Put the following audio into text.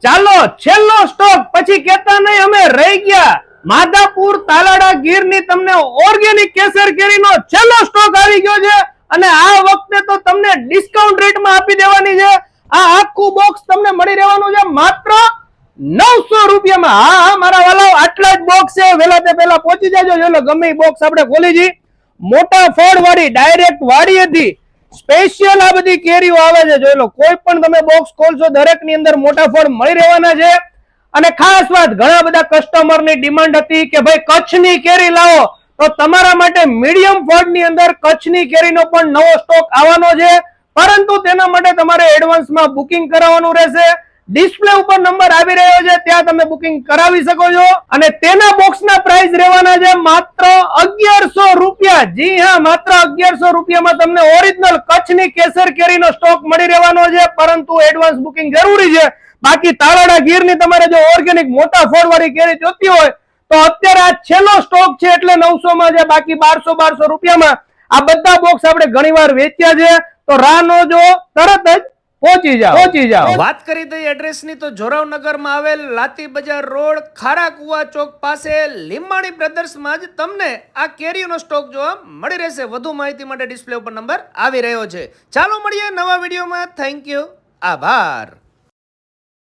ચાલો છેલ્લો સ્ટોક, પછી કેતા નહીં અમે રહી ગયા. માધાપુર તાલાડા ગીરની તમને ઓર્ગેનિક કેસર કેરીનો છેલ્લો સ્ટોક આવી ગયો છે અને આ વખતે તો તમને ડિસ્કાઉન્ટ રેટમાં આપી દેવાની છે. આ આખું બોક્સ તમને મળી રહેવાનું છે માત્ર 900 રૂપિયામાં. હા મારા વાલાઓ, આટલા જ બોક્સ છે. વહેલા તે પહેલા પહોંચી જાજો. જો ગમે બોક્સ આપણે ખોલી જી. મોટા ફળ વાળી ડાયરેક્ટ વાડીએથી સ્પેશિયલ આ બધી કેરીઓ આવે છે. જોઈ લો, કોઈ પણ તમે બોક્સ ખોલશો દરેક ની અંદર મોટા ફળ મળી રહેવાના છે. અને ખાસ વાત, ઘણા બધા કસ્ટમર ની ડિમાન્ડ હતી કે ભાઈ કચ્છની કેરી લાવો, તો તમારા માટે મીડિયમ ફળની અંદર કચ્છની કેરીનો પણ નવો સ્ટોક આવવાનો છે. પરંતુ તેના માટે તમારે એડવાન્સમાં બુકિંગ કરાવવાનું રહેશે. ડિસ્પ્લે ઉપર નંબર આવી રહ્યો છે, ત્યાં તમે બુકિંગ કરાવી શકો છો. અને તેના બોક્સના પ્રાઇસ રહેવાના છે માત્ર 1100 રૂપિયા. જી હા, માત્ર 1100 રૂપિયામાં તમને ઓરિજિનલ કચ્છની કેસર કેરીનો સ્ટોક મળી રહેવાનો છે. પરંતુ એડવાન્સ બુકિંગ જરૂરી છે. બાકી તાલાડા ગીરની તમારે જો ઓર્ગેનિક મોટા ફળ વાળી કેરી જોતી હોય તો અત્યારે આ છેલ્લો સ્ટોક છે એટલે 900 માં છે. બાકી 1200 રૂપિયામાં આ બધા બોક્સ આપણે ઘણીવાર વેચ્યા છે. તો રાહ નો જો, તરત જ પહોંચી જાઓ. વાત કરી દઈ એડ્રેસની તો જોરાવનગરમાં આવેલ લાતી બજાર રોડ ખારા કુવા ચોક પાસે લીંબાણી બ્રધર્સમાં જ તમને આ કેરીનો સ્ટોક જોવા મળી રહેશે. વધુ માહિતી માટે ડિસ્પ્લે ઉપર નંબર આવી રહ્યો છે. ચાલો મળીએ નવા વિડીયોમાં. થેન્ક યુ, આભાર.